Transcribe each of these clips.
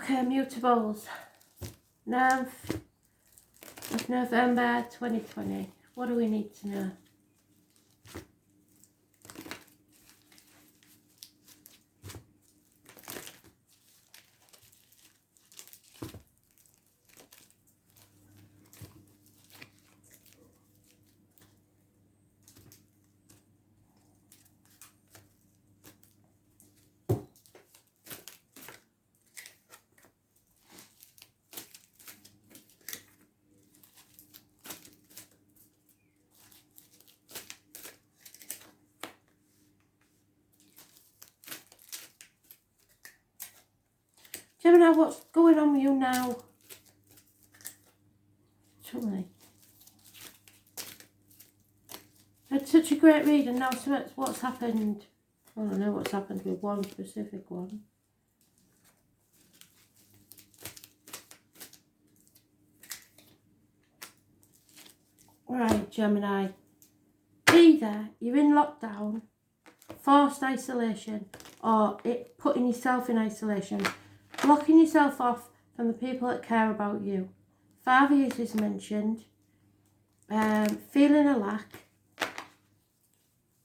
Okay, Mutables. 9th of November 2020. What do we need to know? Gemini, what's going on with you now? Truly. Had such a great read and now what's happened? Well, I know what's happened with one specific one. Right, Gemini. Either you're in lockdown, forced isolation, or putting yourself in isolation, blocking yourself off from the people that care about you. 5 years is mentioned. Feeling a lack.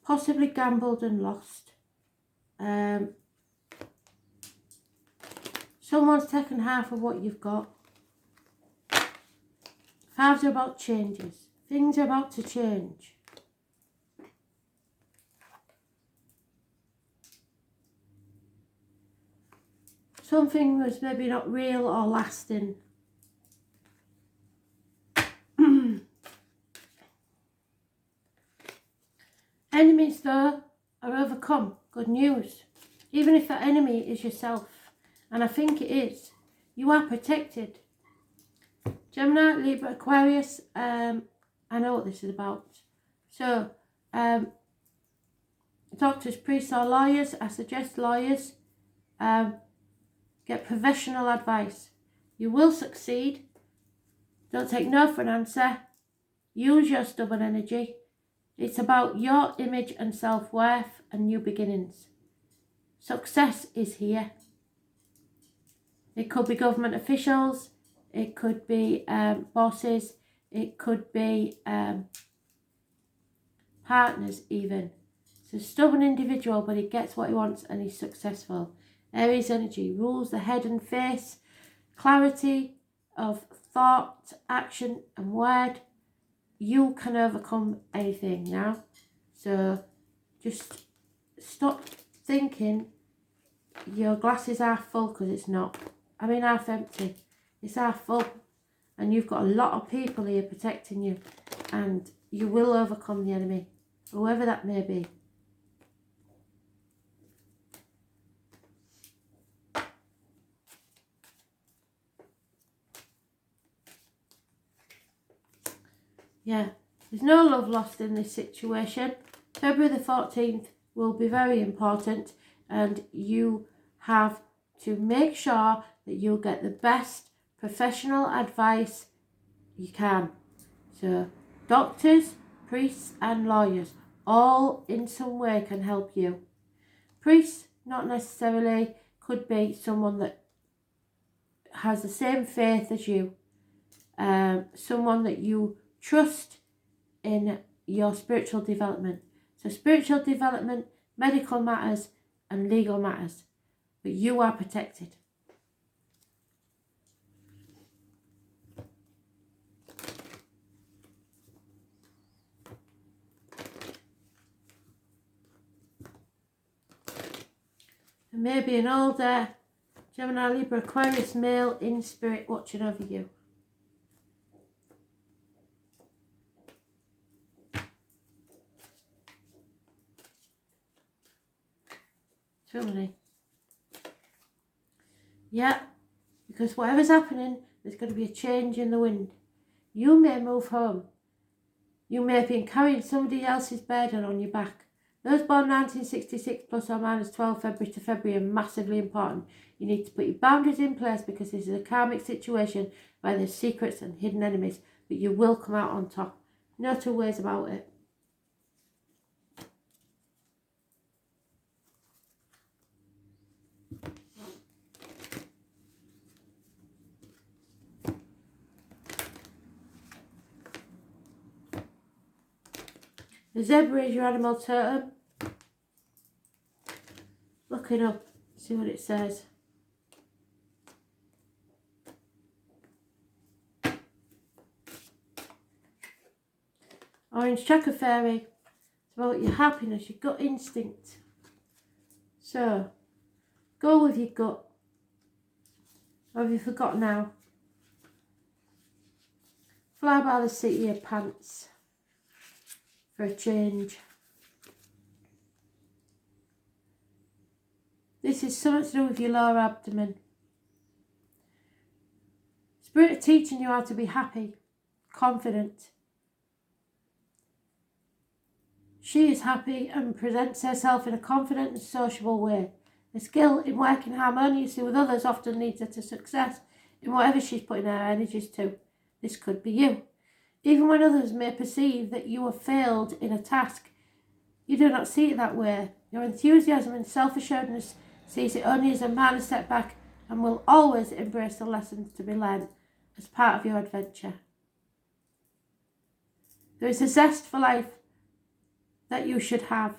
Possibly gambled and lost. Someone's taken half of what you've got. 5s are about changes. Things are about to change. Something was maybe not real or lasting. Enemies, though, are overcome. Good news. Even if that enemy is yourself. And I think it is. You are protected. Gemini, Libra, Aquarius. I know what this is about. So, doctors, priests or lawyers. I suggest lawyers. Get professional advice. You will succeed. Don't take no for an answer. Use your stubborn energy. It's about your image and self-worth and new beginnings. Success is here. It could be government officials. It could be bosses. It could be partners even. It's a stubborn individual, but he gets what he wants and he's successful. Aries energy rules the head and face. Clarity of thought, action and word. You can overcome anything now. So just stop thinking your glasses are full, because it's not. I mean half empty. It's half full. And you've got a lot of people here protecting you. And you will overcome the enemy, whoever that may be. Yeah, there's no love lost in this situation. February the 14th will be very important, and you have to make sure that you get the best professional advice you can. So doctors, priests and lawyers all in some way can help you. Priests, not necessarily, could be someone that has the same faith as you. Someone that you trust in your spiritual development. So spiritual development, medical matters and legal matters. But you are protected. There may be an older Gemini, Libra, Aquarius male in spirit watching over you. Truly. Yeah, because whatever's happening, there's going to be a change in the wind. You may move home. You may have been carrying somebody else's burden on your back. Those born 1966 plus or minus 12 February to February are massively important. You need to put your boundaries in place, because this is a karmic situation where there's secrets and hidden enemies, but you will come out on top. No two ways about it. The zebra is your animal totem. Look it up, see what it says. Orange checker fairy. It's about your happiness, your gut instinct. So, go with your gut. Or have you forgotten now? Fly by the seat of your pants for a change. This is something to do with your lower abdomen. Spirit are teaching you how to be happy, confident. She is happy and presents herself in a confident and sociable way. The skill in working harmoniously with others often leads her to success in whatever she's putting her energies to. This could be you. Even when others may perceive that you have failed in a task, you do not see it that way. Your enthusiasm and self-assuredness sees it only as a minor setback and will always embrace the lessons to be learned as part of your adventure. There is a zest for life that you should have.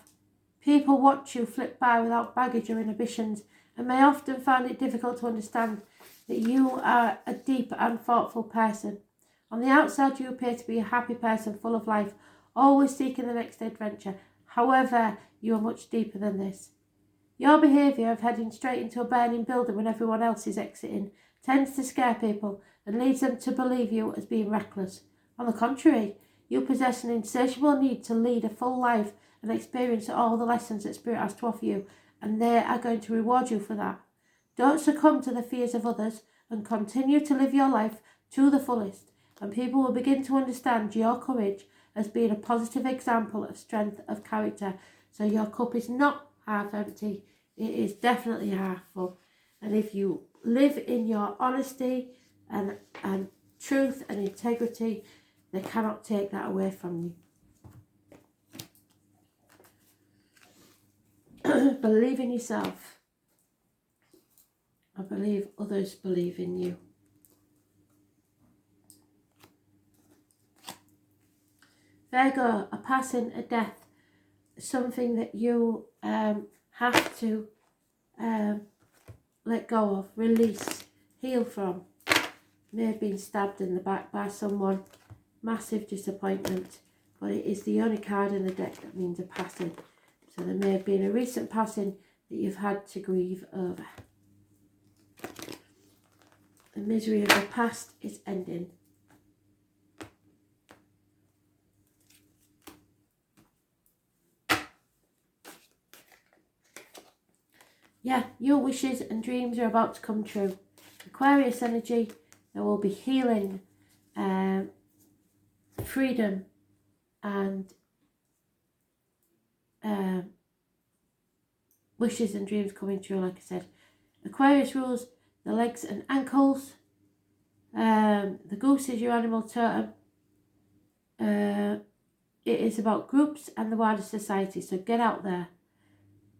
People watch you flit by without baggage or inhibitions and may often find it difficult to understand that you are a deep and thoughtful person. On the outside, you appear to be a happy person full of life, always seeking the next adventure. However, you are much deeper than this. Your behaviour of heading straight into a burning building when everyone else is exiting tends to scare people and leads them to believe you as being reckless. On the contrary, you possess an insatiable need to lead a full life and experience all the lessons that Spirit has to offer you, and they are going to reward you for that. Don't succumb to the fears of others and continue to live your life to the fullest, and people will begin to understand your courage as being a positive example of strength of character. So your cup is not half empty, it is definitely half full. And if you live in your honesty and truth and integrity, they cannot take that away from you. Believe in yourself. I believe others believe in you. Virgo, a passing, a death, something that you have to let go of, release, heal from. May have been stabbed in the back by someone. Massive disappointment, but it is the only card in the deck that means a passing. So there may have been a recent passing that you've had to grieve over. The misery of the past is ending. Yeah, your wishes and dreams are about to come true. Aquarius energy, there will be healing, freedom, and wishes and dreams coming true, like I said. Aquarius rules the legs and ankles. The goose is your animal totem. It is about groups and the wider society, so get out there.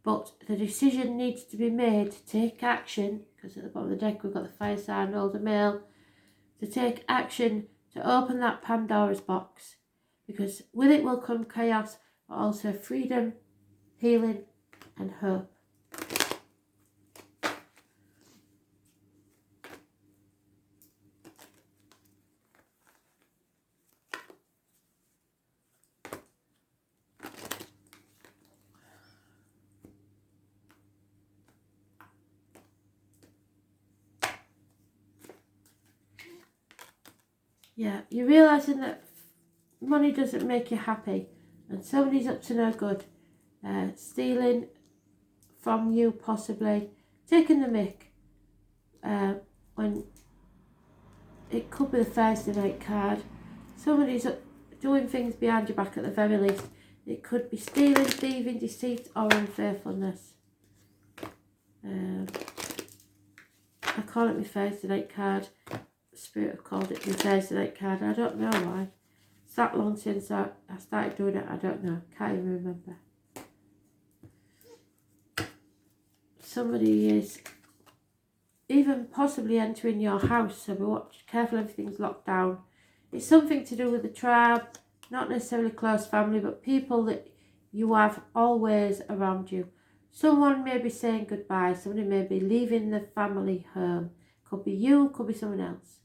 But the decision needs to be made to take action, because at the bottom of the deck we've got the fire sign, older male, to take action to open that Pandora's box, because with it will come chaos, but also freedom, healing and hope. Yeah, you're realising that money doesn't make you happy and somebody's up to no good. Stealing from you, possibly. Taking the mick. When it could be the Thursday night card. Somebody's doing things behind your back at the very least. It could be stealing, thieving, deceit or unfaithfulness. I call it my Thursday night card. Spirit have called it the Thursday night card. I don't know why. It's that long since I started doing it. I don't know. Can't even remember. Somebody is even possibly entering your house, so be careful, everything's locked down. It's something to do with the tribe, not necessarily close family, but people that you have always around you. Someone may be saying goodbye, somebody may be leaving the family home. Could be you, could be someone else.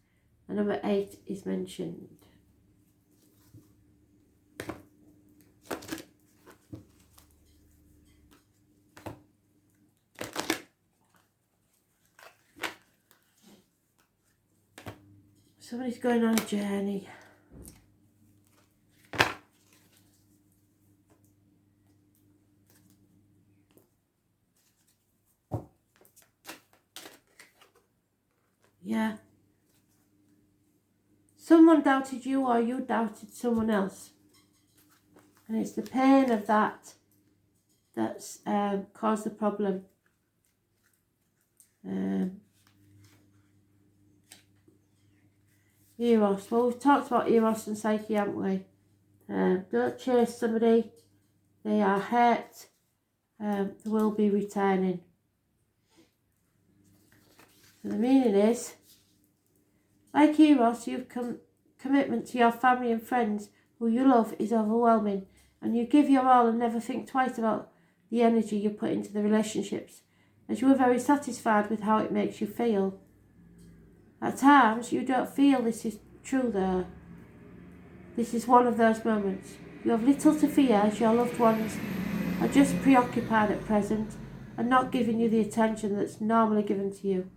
And number 8 is mentioned. Somebody's going on a journey. Yeah. Someone doubted you or you doubted someone else. And it's the pain of that that's caused the problem. Eros. Well, we've talked about Eros and Psyche, haven't we? Don't chase somebody. They are hurt. They will be returning. So the meaning is, like Eros, you've commitment to your family and friends who you love is overwhelming, and you give your all and never think twice about the energy you put into the relationships, as you are very satisfied with how it makes you feel. At times, you don't feel this is true though. This is one of those moments. You have little to fear as your loved ones are just preoccupied at present and not giving you the attention that's normally given to you.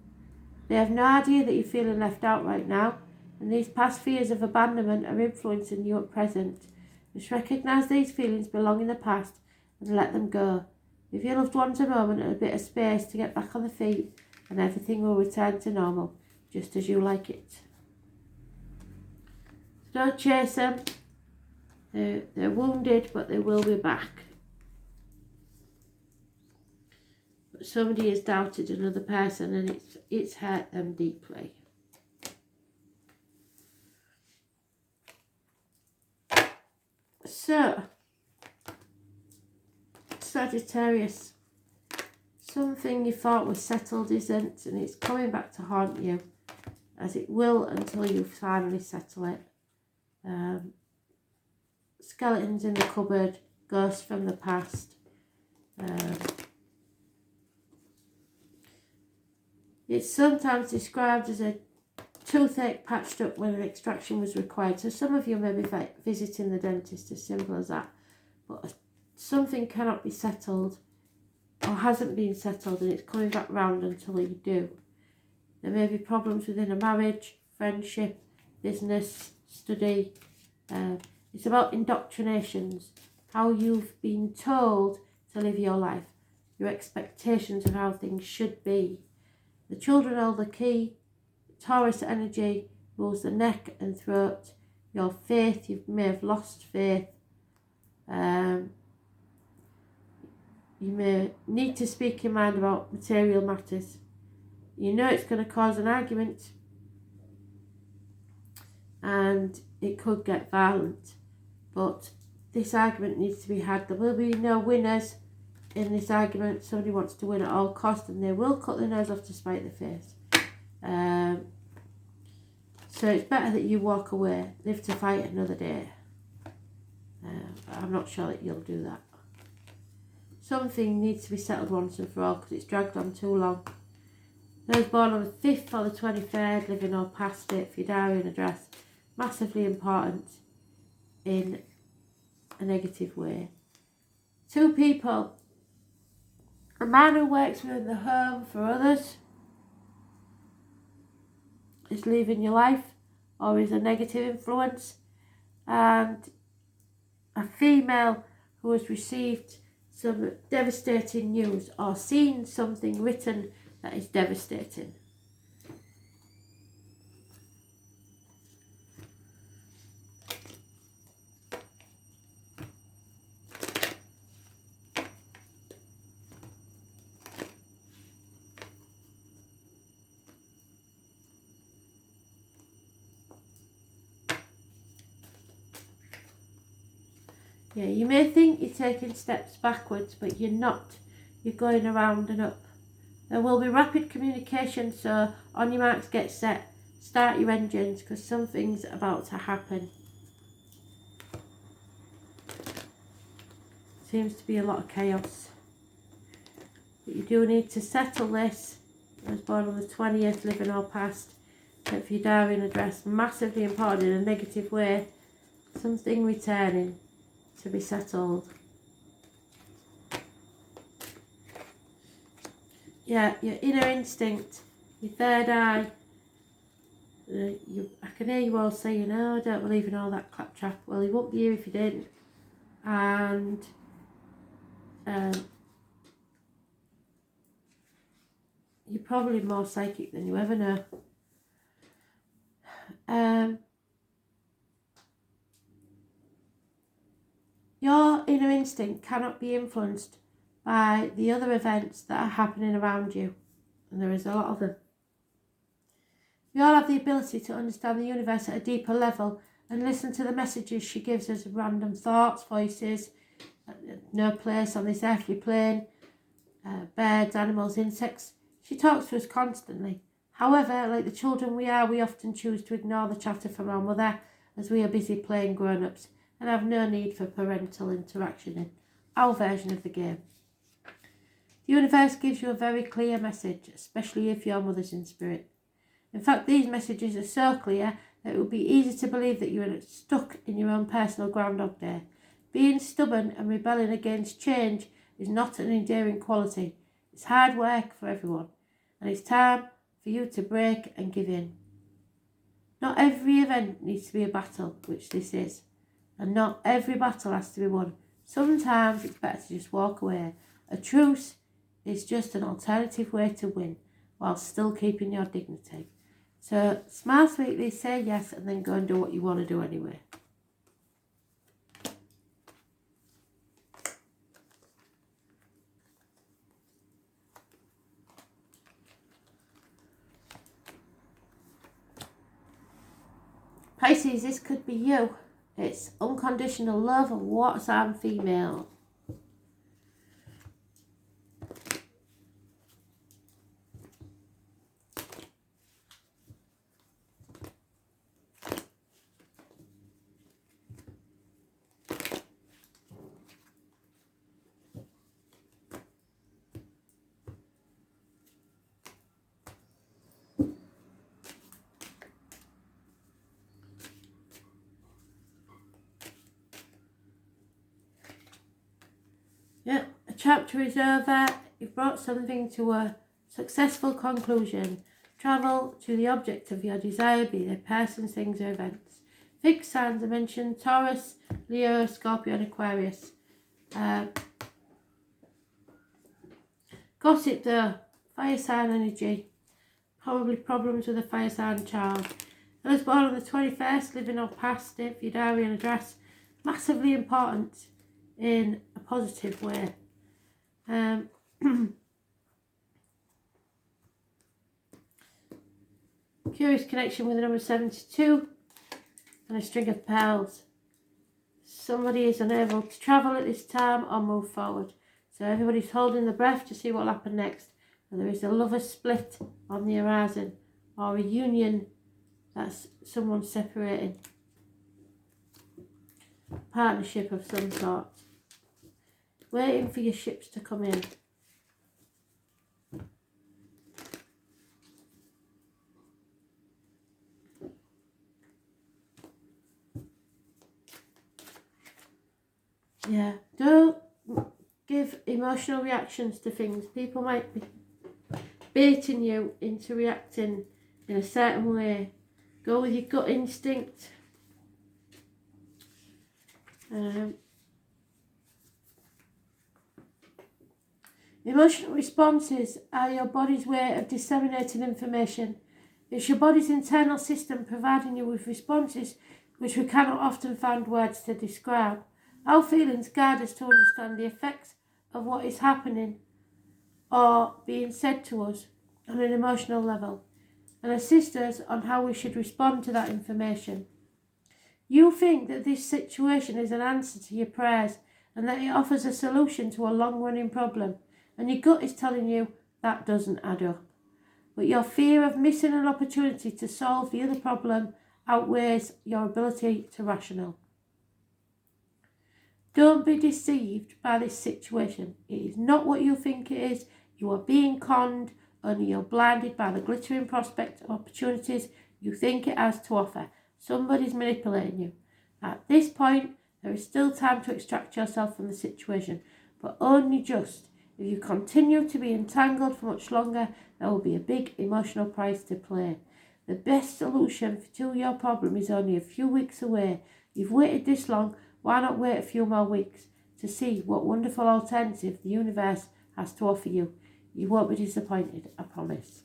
They have no idea that you're feeling left out right now, and these past fears of abandonment are influencing you at present. Just recognise these feelings belong in the past and let them go. Give your loved ones a moment and a bit of space to get back on their feet, and everything will return to normal, just as you like it. So don't chase them. They're wounded, but they will be back. But somebody has doubted another person, and it's hurt them deeply. So, Sagittarius, something you thought was settled isn't, and it's coming back to haunt you, as it will until you finally settle it. Skeletons in the cupboard, ghosts from the past. It's sometimes described as a toothache patched up when an extraction was required. So some of you may be visiting the dentist, as simple as that. But something cannot be settled or hasn't been settled, and it's coming back round until you do. There may be problems within a marriage, friendship, business, study. It's about indoctrinations, how you've been told to live your life, your expectations of how things should be. The children hold the key. Taurus energy rules the neck and throat. Your faith, you may have lost faith. You may need to speak your mind about material matters. You know it's going to cause an argument, and it could get violent, but this argument needs to be had. There will be no winners in this argument. Somebody wants to win at all costs, and they will cut their nose off to spite their face. So it's better that you walk away, live to fight another day. But I'm not sure that you'll do that. Something needs to be settled once and for all, because it's dragged on too long. Those born on the 5th or the 23rd, living or past it, for your diary and address, massively important in a negative way. 2 people. A man who works within the home for others is leaving your life or is a negative influence, and a female who has received some devastating news or seen something written that is devastating. Yeah, you may think you're taking steps backwards, but you're not. You're going around and up. There will be rapid communication, so on your marks, get set. Start your engines, because something's about to happen. Seems to be a lot of chaos. But you do need to settle this. I was born on the 20th, living or past. Check for your diary and address. Massively important in a negative way. Something returning to be settled. Yeah, your inner instinct, your third eye. I can hear you all saying, oh, I don't believe in all that claptrap. Well, you won't be here if you didn't. And you're probably more psychic than you ever know. Your inner instinct cannot be influenced by the other events that are happening around you. And there is a lot of them. We all have the ability to understand the universe at a deeper level and listen to the messages she gives us, random thoughts, voices, no place on this earthly plane, birds, animals, insects. She talks to us constantly. However, like the children we are, we often choose to ignore the chatter from our mother as we are busy playing grown-ups and have no need for parental interaction in our version of the game. The universe gives you a very clear message, especially if your mother's in spirit. In fact, these messages are so clear that it would be easy to believe that you are stuck in your own personal Groundhog Day. Being stubborn and rebelling against change is not an endearing quality. It's hard work for everyone, and it's time for you to break and give in. Not every event needs to be a battle, which this is, and not every battle has to be won. Sometimes it's better to just walk away. A truce is just an alternative way to win, while still keeping your dignity. So smile sweetly, say yes, and then go and do what you want to do anyway. Pisces, this could be you. It's unconditional love and water sign female. Yeah, a chapter is over. You've brought something to a successful conclusion. Travel to the object of your desire, be they persons, things, or events. Fixed signs are mentioned: Taurus, Leo, Scorpio, and Aquarius. Gossip though, fire sign energy. Probably problems with a fire sign child. I was born on the 21st, living or past it, your diary and address. Massively important in a positive way. Curious connection with the number 72 and a string of pearls. Somebody is unable to travel at this time or move forward. So everybody's holding the breath to see what will happen next. And there is a lover's split on the horizon or a union that's someone separating. Partnership of some sort. Waiting for your ships to come in. Yeah, don't give emotional reactions to things. People might be baiting you into reacting in a certain way. Go with your gut instinct. Emotional responses are your body's way of disseminating information. It's your body's internal system providing you with responses which we cannot often find words to describe. Our feelings guide us to understand the effects of what is happening or being said to us on an emotional level and assist us on how we should respond to that information. You think that this situation is an answer to your prayers and that it offers a solution to a long-running problem, and your gut is telling you that doesn't add up. But your fear of missing an opportunity to solve the other problem outweighs your ability to rational. Don't be deceived by this situation. It is not what you think it is. You are being conned, only you're blinded by the glittering prospect of opportunities you think it has to offer. Somebody's manipulating you. At this point, there is still time to extract yourself from the situation, but only just. If you continue to be entangled for much longer, there will be a big emotional price to pay. The best solution to your problem is only a few weeks away. You've waited this long, why not wait a few more weeks to see what wonderful alternative the universe has to offer you? You won't be disappointed, I promise.